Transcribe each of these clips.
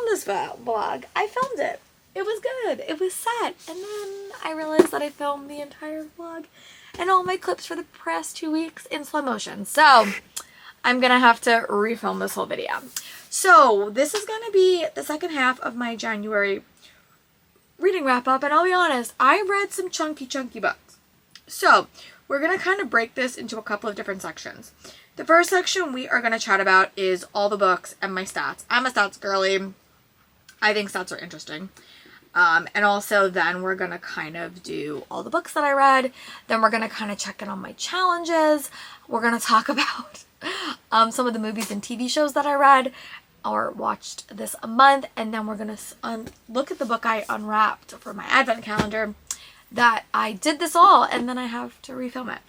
film this vlog. I filmed it. It was good. It was set. And then I realized that I filmed the entire vlog and all my clips for the past 2 weeks in slow motion. So I'm gonna have to refilm this whole video. So this is gonna be the second half of my January reading wrap up, and I'll be honest, I read some chunky books. So we're gonna kind of break this into a couple of different sections. The first section we are gonna chat about is all the books and my stats. I'm a stats girly. I think stats are interesting. And also then we're gonna kind of do all the books that I read. Then we're gonna kind of check in on my challenges. We're gonna talk about some of the movies and TV shows that I read or watched this month. And then we're gonna look at the book I unwrapped for my advent calendar that I did this all, and then I have to refilm it.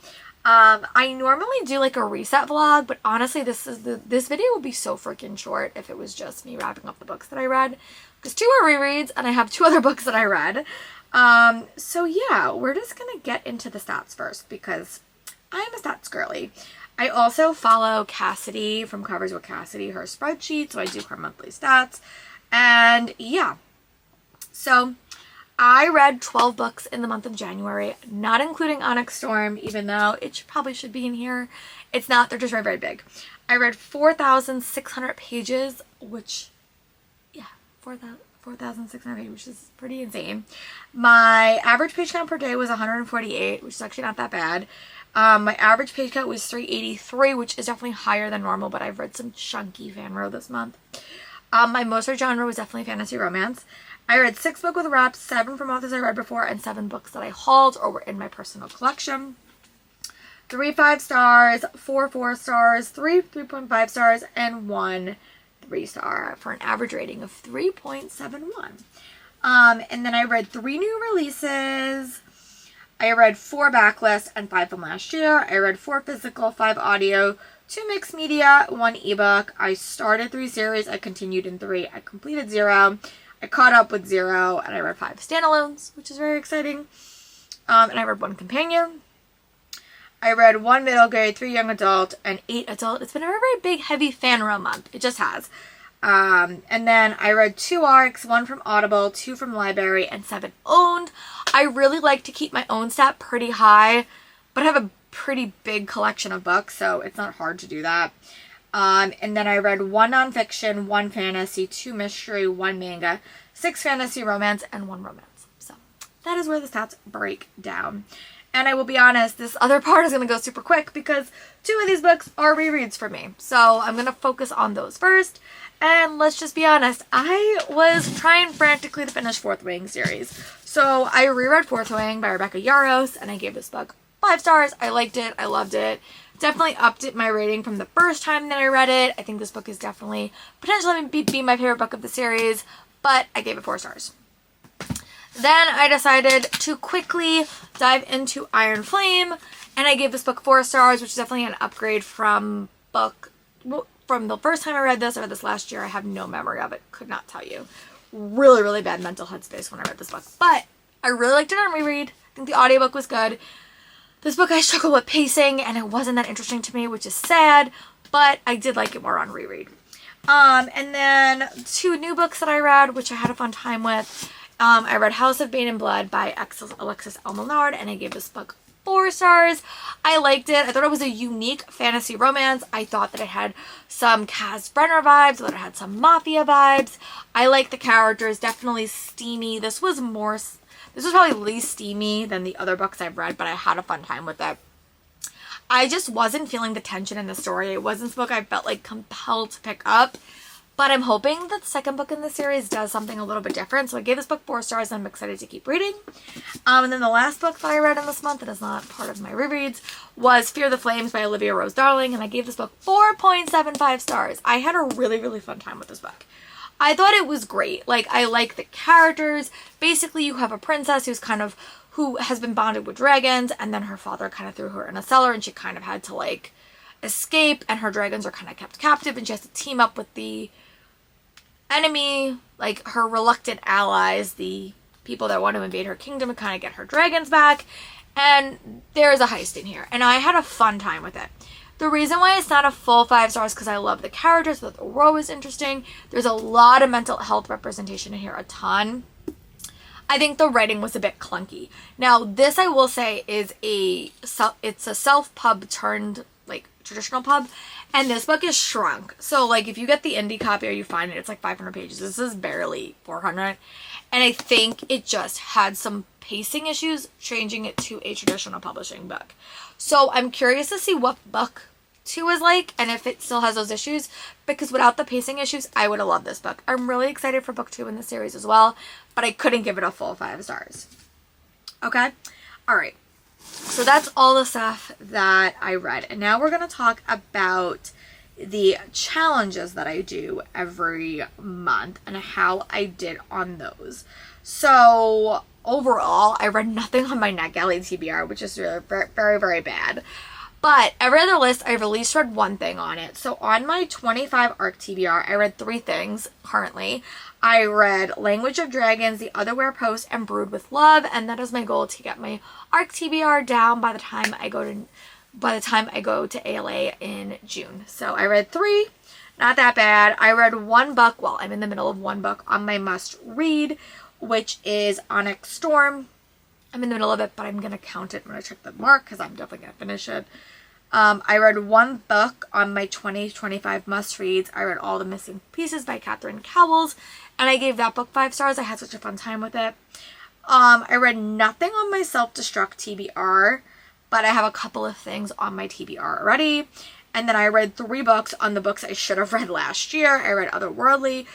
I normally do like a reset vlog, but honestly this video would be so freaking short if it was just me wrapping up the books that I read, because 2 are rereads and I have 2 other books that I read. So yeah, we're just gonna get into the stats first because I'm a stats girly. I also follow Cassidy from Covers with Cassidy, her spreadsheet, so I do her monthly stats. And yeah, so I read 12 books in the month of January, not including Onyx Storm, even though it probably should be in here. It's not, they're just very, very big. I read 4,600 pages, which, yeah, 4,600 pages, which is pretty insane. My average page count per day was 148, which is actually not that bad. My average page count was 383, which is definitely higher than normal, but I've read some chunky fanro this month. My most read genre was definitely fantasy romance. I read 6 books with wraps, 7 from authors I read before, and 7 books that I hauled or were in my personal collection. 3 5 stars, 4 4 stars, 3 3.5 stars, and 1 3 star for an average rating of 3.71. And then I read 3 new releases. I read 4 backlist and 5 from last year. I read 4 physical, 5 audio, 2 mixed media, 1 ebook. I started 3 series. I continued in 3. I completed 0. I caught up with 0, and I read 5 standalones, which is very exciting. And I read 1 companion. I read 1 middle grade, 3 young adult, and 8 adult. It's been a very, very big, heavy fanro month. It just has. And then I read 2 ARCs, 1 from Audible, 2 from library, and 7 owned. I really like to keep my own stat pretty high, but I have a pretty big collection of books, so it's not hard to do that. And then I read 1 nonfiction, 1 fantasy, 2 mystery, 1 manga, 6 fantasy romance, and 1 romance. So that is where the stats break down. And I will be honest, this other part is going to go super quick because 2 of these books are rereads for me. So I'm going to focus on those first. And let's just be honest, I was trying frantically to finish Fourth Wing series. So I reread Fourth Wing by Rebecca Yarros, and I gave this book 5 stars. I liked it. I loved it. Definitely upped it my rating from the first time that I read it. I think this book is definitely potentially be my favorite book of the series, but I gave it 4 stars. Then I decided to quickly dive into Iron Flame, and I gave this book 4 stars, which is definitely an upgrade from the first time I read this last year. I have no memory of it. Could not tell you. Really, really bad mental headspace when I read this book, but I really liked it on reread. I think the audiobook was good. This book I struggled with pacing, and it wasn't that interesting to me, which is sad, but I did like it more on reread. And then 2 new books that I read, which I had a fun time with. I read House of Bane and Blood by Alexis L. Milnard, and I gave this book 4 stars. I liked it. I thought it was a unique fantasy romance. I thought that it had some Kaz Brenner vibes. I thought it had some mafia vibes. I liked the characters. Definitely steamy. This was probably least steamy than the other books I've read, but I had a fun time with it. I just wasn't feeling the tension in the story. It wasn't a book I felt like compelled to pick up, but I'm hoping that the second book in the series does something a little bit different. So I gave this book 4 stars, and I'm excited to keep reading. And then the last book that I read in this month that is not part of my rereads was Fear the Flames by Olivia Rose Darling, and I gave this book 4.75 stars. I had a really, really fun time with this book. I thought it was great. Like, I like the characters. Basically, you have a princess who has been bonded with dragons, and then her father kind of threw her in a cellar, and she kind of had to, like, escape, and her dragons are kind of kept captive, and she has to team up with the enemy, like, her reluctant allies, the people that want to invade her kingdom and kind of get her dragons back, and there's a heist in here, and I had a fun time with it. The reason why it's not a full 5 stars because I love the characters, the world was interesting. There's a lot of mental health representation in here, a ton. I think the writing was a bit clunky. Now, this I will say is it's a self-pub turned like traditional pub, and this book is shrunk. So like if you get the indie copy or you find it, it's like 500 pages. This is barely 400. And I think it just had some pacing issues changing it to a traditional publishing book. So I'm curious to see what book 2 is like and if it still has those issues, because without the pacing issues, I would have loved this book. I'm really excited for book 2 in the series as well, but I couldn't give it a full 5 stars. Okay? All right. So that's all the stuff that I read. And now we're going to talk about the challenges that I do every month and how I did on those. So overall, I read nothing on my NetGalley TBR, which is really very, very bad. But every other list, I've at least read one thing on it. So on my 25 ARC TBR, I read 3 things currently. I read Language of Dragons, The Otherwhere Post, and Brewed with Love, and that is my goal to get my ARC TBR down by the time I go to ALA in June. So I read 3, not that bad. I read 1 book, well, I'm in the middle of 1 book on my must read, which is Onyx Storm. I'm in the middle of it, but I'm going to count it when I check the mark because I'm definitely going to finish it. I read 1 book on my 2025 must-reads. I read All the Missing Pieces by Catherine Cowles, and I gave that book 5 stars. I had such a fun time with it. I read nothing on my Self-Destruct TBR, but I have a couple of things on my TBR already. And then I read 3 books on the books I should have read last year. I read Otherworldly,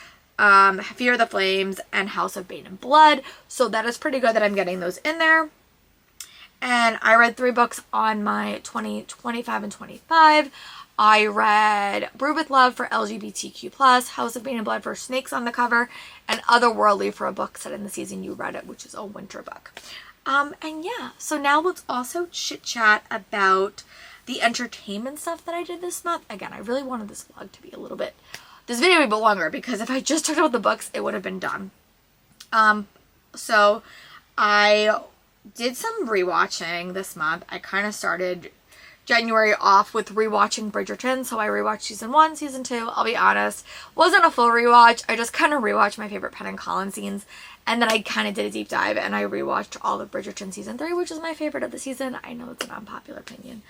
Fear the Flames, and House of Bane and Blood. So that is pretty good that I'm getting those in there. And I read 3 books on my 2025 and 25. I read Brewed with Love for LGBTQ+, House of Bane and Blood for Snakes on the Cover, and Otherworldly for a book set in the season you read it, which is a winter book. And yeah, so now let's also chit chat about the entertainment stuff that I did this month. Again, I really wanted this vlog to be a little bit, this video to be a bit longer, because if I just talked about the books, it would have been done. So I did some rewatching this month. I kind of started January off with rewatching Bridgerton, so I rewatched season 1, season 2. I'll be honest, wasn't a full rewatch. I just kind of rewatched my favorite Penn and Colin scenes, and then I kind of did a deep dive and I rewatched all of Bridgerton season 3, which is my favorite of the season. I know it's an unpopular opinion.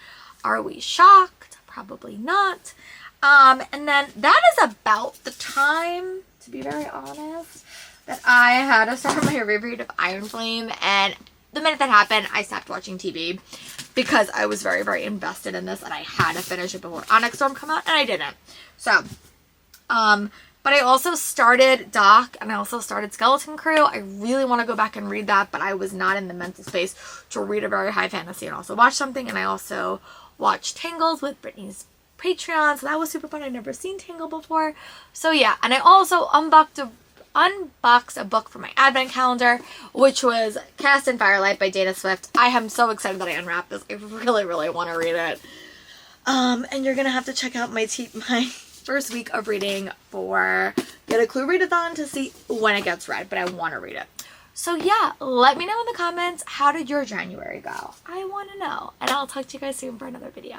Are we shocked? Probably not. And then that is about the time, to be very honest, that I had to start my reread of Iron Flame, and the minute that happened, I stopped watching TV because I was very, very invested in this and I had to finish it before Onyx Storm come out, and I didn't. So, but I also started Doc and I also started Skeleton Crew. I really want to go back and read that, but I was not in the mental space to read a very high fantasy and also watch something. And I also watched Tangles with Brittany's Patreon, so that was super fun. I'd never seen Tangle before. So yeah, and I also unboxed a book for my advent calendar, which was Cast in Firelight by Dana Swift. I am so excited that I unwrapped this. I really, really want to read it. And you're gonna have to check out my first week of reading for Get a Clue Readathon to see when it gets read, but I want to read it. So yeah, let me know in the comments, how did your January go? I want to know, and I'll talk to you guys soon for another video.